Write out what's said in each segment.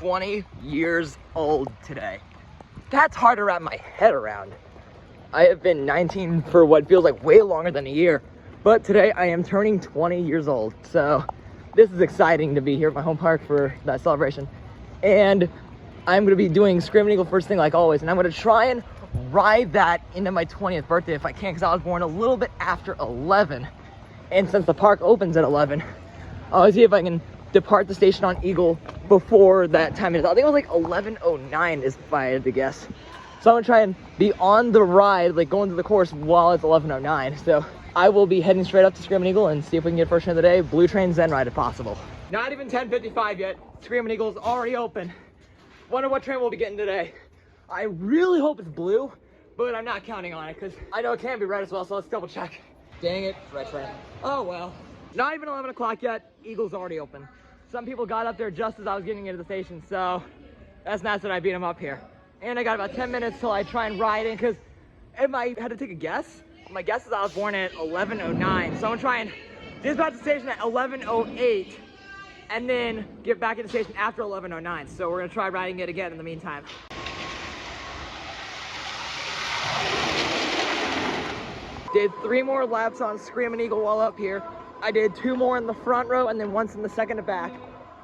20 years old today. That's hard to wrap my head around. I have been 19 for what feels like way longer than a year, but today I am turning 20 years old. So this is exciting to be here at my home park for that celebration. And I'm gonna be doing Screaming Eagle first thing like always, and I'm gonna try and ride that into my 20th birthday if I can, because I was born a little bit after 11. And since the park opens at 11, I'll see if I can depart the station on Eagle before that time is. I think it was like 11:09 is if I had to guess. So I'm gonna try and be on the ride, like going through the course while it's 11:09. So I will be heading straight up to Screaming Eagle and see if we can get first train of the day, Blue Train Zen ride if possible. Not even 10:55 yet. Screaming Eagle is already open. Wonder what train we'll be getting today. I really hope it's blue, but I'm not counting on it because I know it can be red as well, so let's double check. Dang it, red train. Oh well. Not even 11 o'clock yet, Eagle's already open. Some people got up there just as I was getting into the station, so that's nice that I beat them up here. And I got about 10 minutes till I try and ride in, because if I had to take a guess, my guess is I was born at 11:09, so I'm gonna try and dispatch the station at 11:08 and then get back in the station after 11:09. So we're gonna try riding it again in the meantime. Did 3 more laps on Screaming Eagle while up here. I did 2 more in the front row and then once in the second to back.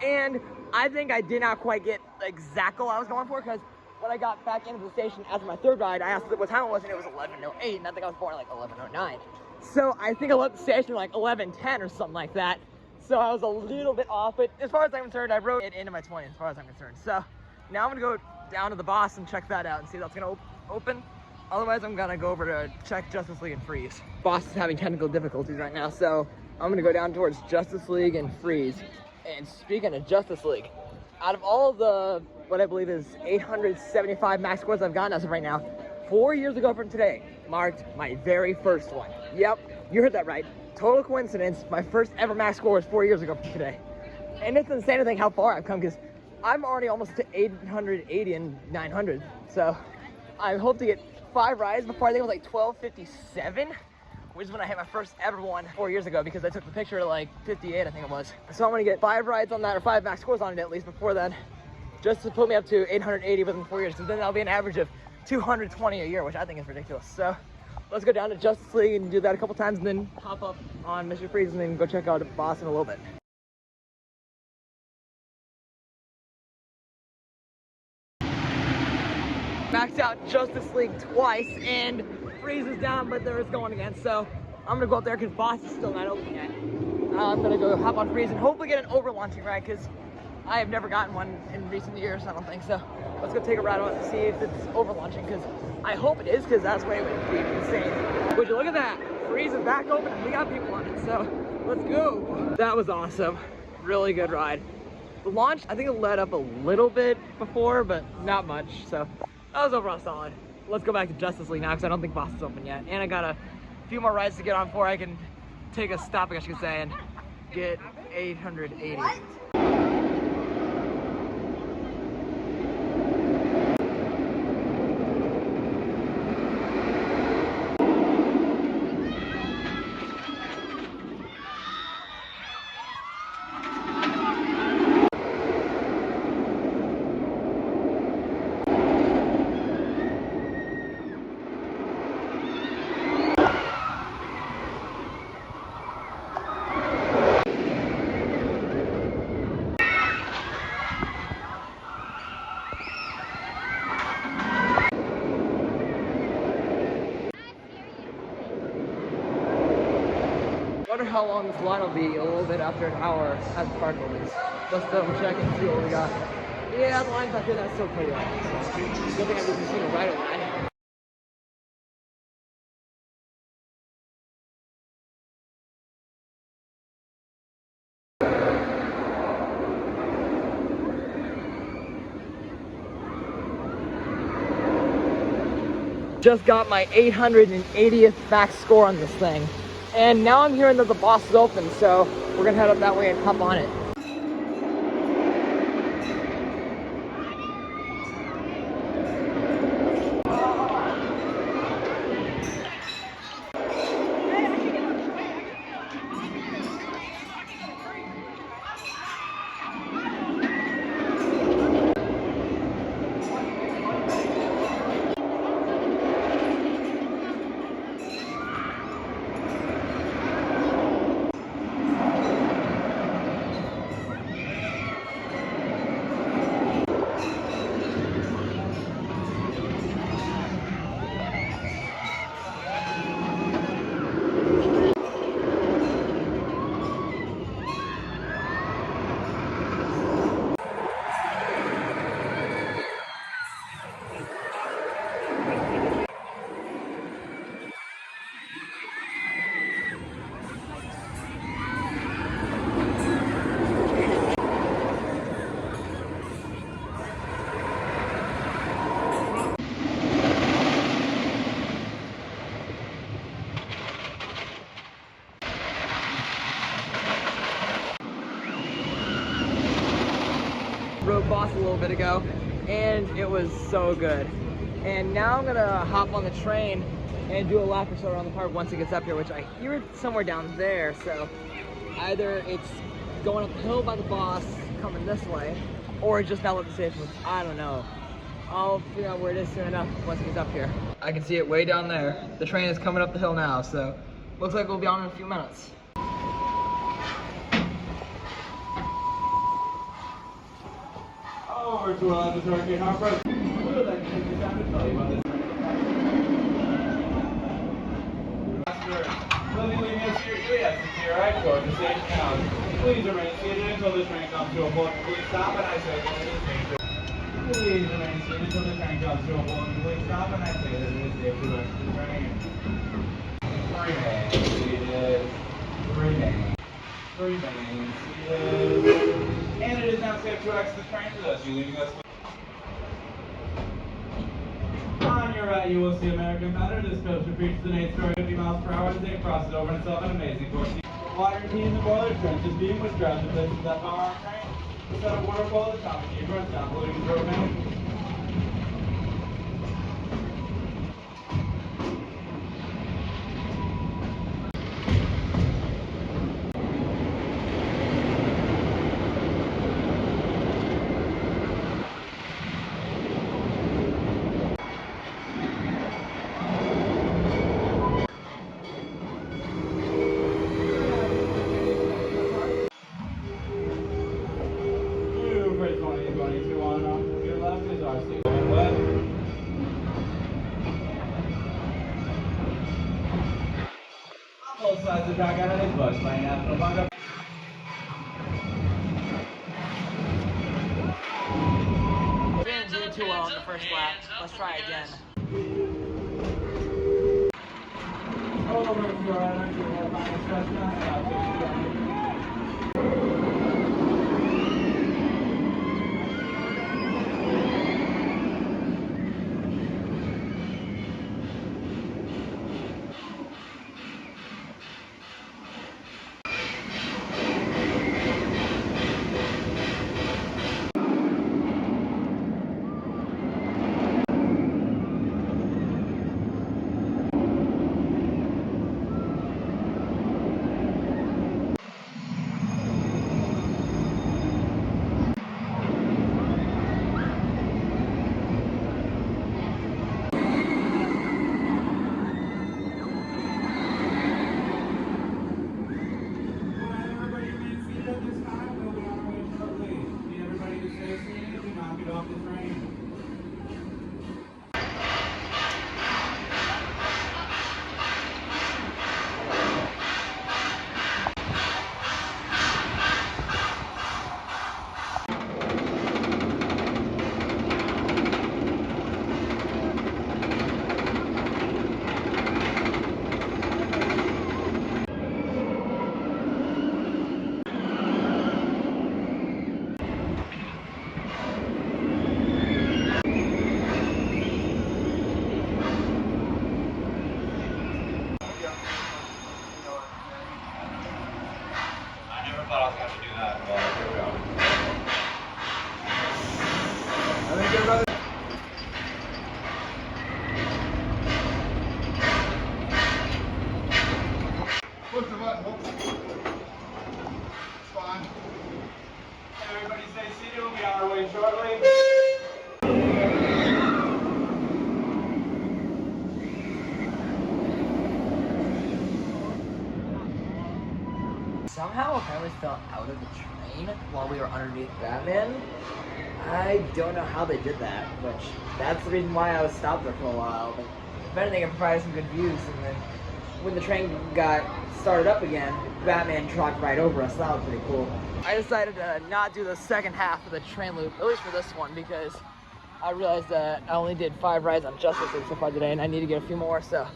And I think I did not quite get the exact goal I was going for, because when I got back into the station after my third ride, I asked what time it was and it was 11:08, and I think I was born at like 11:09. So I think I left the station like 11:10 or something like that. So I was a little bit off, but as far as I'm concerned, I wrote it into my 20s as far as I'm concerned. So now I'm gonna go down to the boss and check that out and see if that's gonna open. Otherwise, I'm gonna go over to check Justice League and Freeze. Boss is having technical difficulties right now, so I'm gonna go down towards Justice League and Freeze. And speaking of Justice League, out of all the, what I believe is 875 max scores I've gotten as of right now, 4 years ago from today marked my very first one. Yep, you heard that right. Total coincidence, my first ever max score was 4 years ago from today. And it's insane to think how far I've come, because I'm already almost to 880 and 900. So I hope to get 5 rides before, I think it was like 12:57, which is when I hit my first ever one 4 years ago, because I took the picture at like 58, I think it was. So I'm gonna get 5 rides on that, or 5 max scores on it at least before then, just to put me up to 880 within 4 years. So then that'll be an average of 220 a year, which I think is ridiculous. So let's go down to Justice League and do that a couple times, and then hop up on Mr. Freeze and then go check out Boss in a little bit. Maxed out Justice League twice, and Freeze is down, but there is going again. So I'm gonna go up there because Boss is still not open yet. I'm gonna go hop on Freeze and hopefully get an over-launching ride, because I have never gotten one in recent years, I don't think. So let's go take a ride on it and see if it's over-launching, because I hope it is, because that's way it would be insane. Would you look at that? Freeze is back open and we got people on it, so let's go. That was awesome. Really good ride. The launch, I think it let up a little bit before, but not much. So that was overall solid. Let's go back to Justice League now, because I don't think Boss is open yet. And I got a few more rides to get on before I can take a stop, I guess you could say, and get 880. Wonder how long this line will be a little bit after an hour at the park opens. Let's double check and see what we got. Yeah, the line's up here, that's still pretty long. Good thing I didn't see the right away. Just got my 880th max score on this thing. And now I'm hearing that the Boss is open, so we're gonna head up that way and hop on it. a little bit ago, and it was so good. And now I'm gonna hop on the train and do a lap or so around the park once it gets up here, which I hear it's somewhere down there. So either it's going up the hill by the boss, coming this way, or just now at the station, which I don't know. I'll figure out where it is soon enough once it gets up here. I can see it way down there. The train is coming up the hill now, so looks like we'll be on in a few minutes. Over to the Hurricane Harbor. We would like to take the time to tell you about this. Please leave us your curiosity to your right toward the station house. Please remain seated until the train comes to a halt. Please stop and I say that it is safe. Please remain seated until the train comes to a halt. Please stop and I say that it is safe to rest the train. Remain seated. Remain seated. And it is now safe to exit the train to those you leaving us. On your right, you will see American Thunder. This coach repeats the 8th story 50 miles per hour as it crosses over itself an amazing course. Water heat in the boiler trench is being withdrawn to places that power our train. The set of waterfall at the top of the runs down, polluting the propane. Both sides of the track out of this bus by National Bunga. 2 well on the first lap. Let's try again. Over to your right, Push the button, folks. It's fine. Everybody stay seated. We'll be on our way shortly. Somehow apparently fell out of the train while we were underneath Batman. I don't know how they did that, which that's the reason why I was stopped there for a while. But if anything, it provided some good views. And then when the train got started up again, Batman trucked right over us. That was pretty cool. I decided to not do the second half of the train loop, at least for this one, because I realized that I only did 5 rides on Justice League so far today, and I need to get a few more. So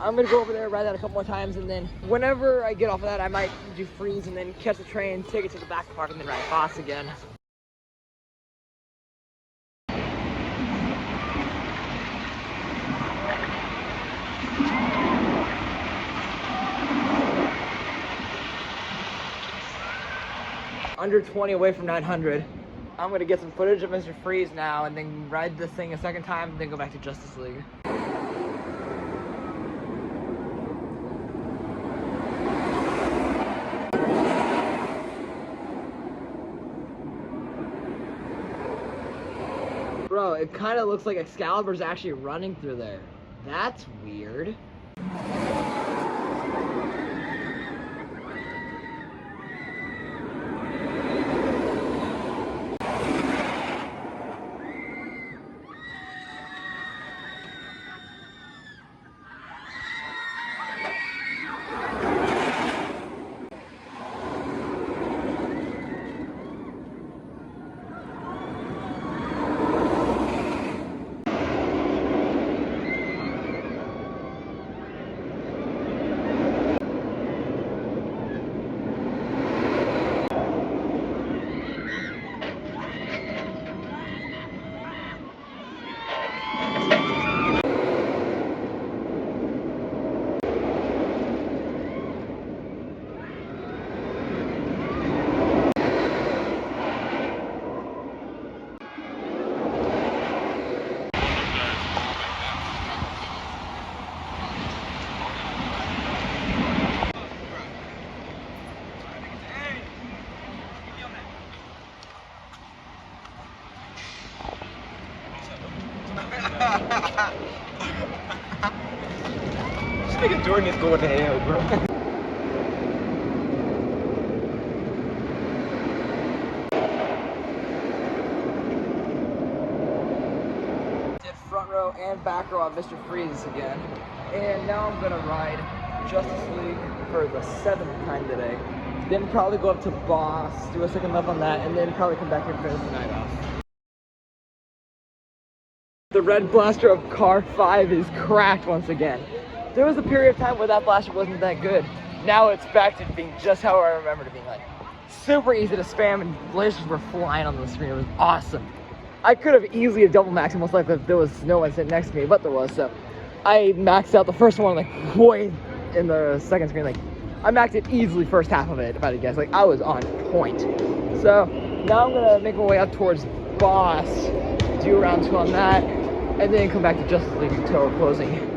I'm gonna go over there, ride that a couple more times, and then whenever I get off of that, I might do Freeze and then catch the train, take it to the back park, and then ride Boss again. Under 20 away from 900. I'm gonna get some footage of Mr. Freeze now and then ride this thing a second time and then go back to Justice League. Bro, it kind of looks like Excalibur's actually running through there. That's weird. This nigga Jordan is going to hell, bro. Did front row and back row on Mr. Freeze again. And now I'm gonna ride Justice League for the 7th time today. Then probably go up to Boss, do a second lap on that, and then probably come back here and finish the night off. The red blaster of car 5 is cracked once again. There was a period of time where that blaster wasn't that good. Now it's back to being just how I remember it being, like super easy to spam and blasters were flying on the screen. It was awesome. I could have easily have double maxed most likely if there was no one sitting next to me, but there was, so I maxed out the first one like way in the second screen. Like I maxed it easily first half of it, if I had to guess. Like I was on point. So now I'm gonna make my way up towards Boss, do round 2 on that, and then come back to Justice League until closing.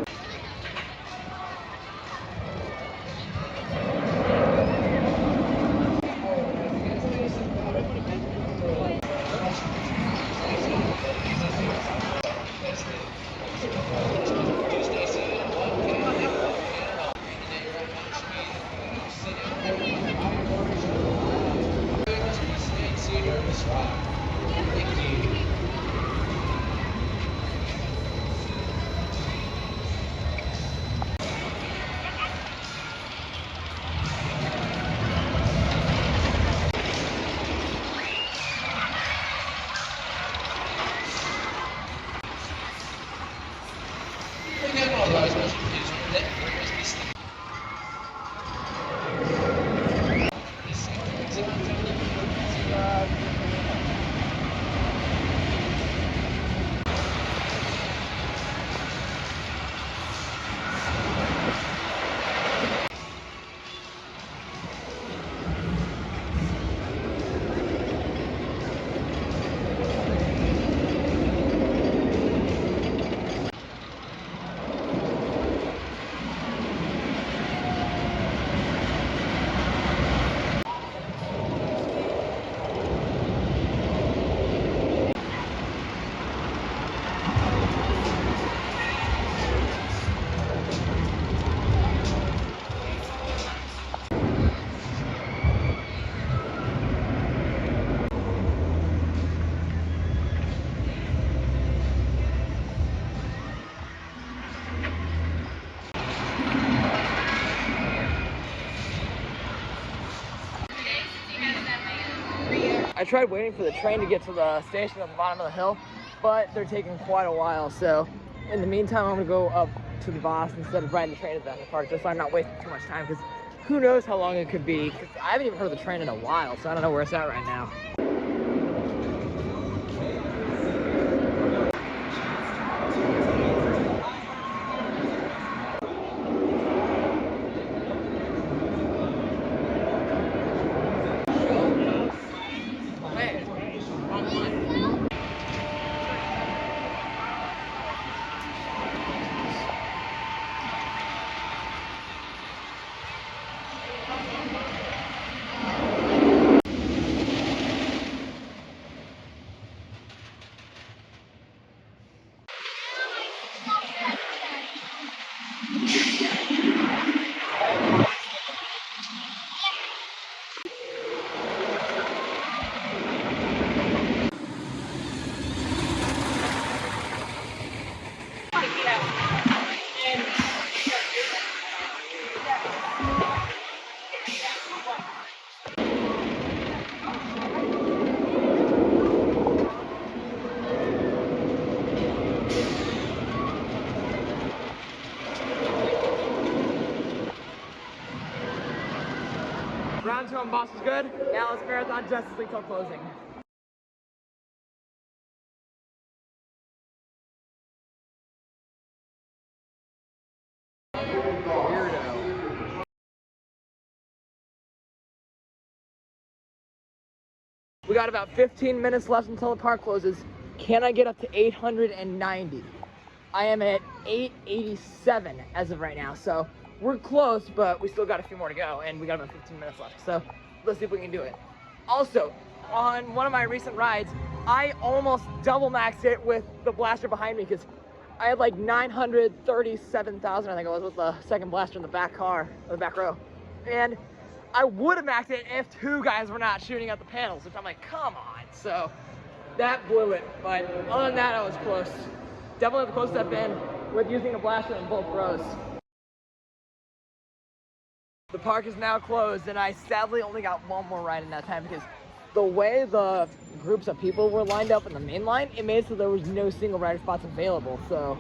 I tried waiting for the train to get to the station at the bottom of the hill, but they're taking quite a while. So in the meantime, I'm gonna go up to the Boss instead of riding the train at the park, just so I'm not wasting too much time, because who knows how long it could be. 'Cause I haven't even heard of the train in a while, so I don't know where it's at right now. round 2 on Boss was good. Now let's marathon Justice League till closing. Weirdo. We got about 15 minutes left until the park closes. Can I get up to 890? I am at 887 as of right now, so we're close, but we still got a few more to go, and we got about 15 minutes left, so let's see if we can do it. Also, on one of my recent rides, I almost double maxed it with the blaster behind me, because I had like 937,000, I think it was, with the second blaster in the back car, or the back row, and I would have maxed it if 2 guys were not shooting at the panels, which I'm like, come on, so that blew it, but other than that, I was close. Definitely the closest I've been with using a blaster in both rows. The park is now closed, and I sadly only got one more ride in that time because the way the groups of people were lined up in the main line, it made it so there was no single rider spots available. So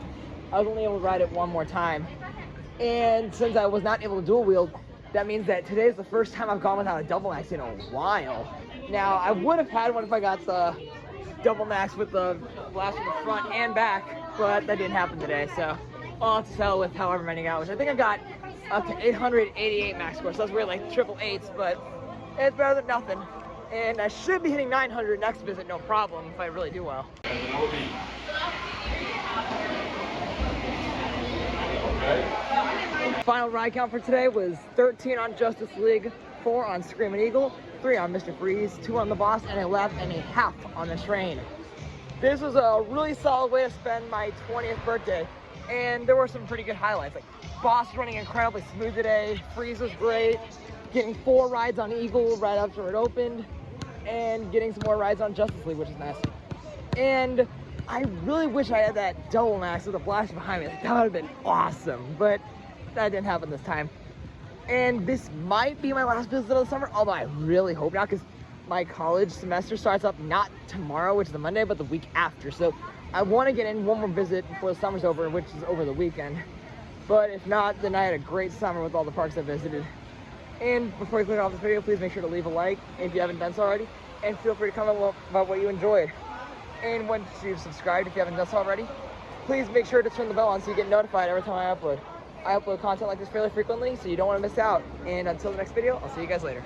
I was only able to ride it one more time. And since I was not able to dual wield, that means that today is the first time I've gone without a double max in a while. Now, I would have had one if I got the double max with the blaster in the front and back, but that didn't happen today, so I'll have to settle with however many I got, which I think I got up to 888 max score, so that's weird, like triple eights, but it's better than nothing. And I should be hitting 900 next visit, no problem, if I really do well. Final ride count for today was 13 on Justice League, 4 on Screaming Eagle, 3 on Mr. Freeze, 2 on the Boss, and a lap and a half on the train. This was a really solid way to spend my 20th birthday, and there were some pretty good highlights. Like Boss running incredibly smooth today, Freeze was great, getting 4 rides on Eagle right after it opened, and getting some more rides on Justice League, which is nice. And I really wish I had that double max with a blaster behind me. That would have been awesome, but that didn't happen this time. And this might be my last visit of the summer, although I really hope not, because my college semester starts up not tomorrow, which is the Monday, but the week after. So I want to get in one more visit before the summer's over, which is over the weekend. But if not, then I had a great summer with all the parks I visited. And before you click off this video, please make sure to leave a like if you haven't done so already, and feel free to comment about what you enjoyed. And once you've subscribed, if you haven't done so already, please make sure to turn the bell on so you get notified every time I upload. I upload content like this fairly frequently, so you don't want to miss out. And until the next video, I'll see you guys later.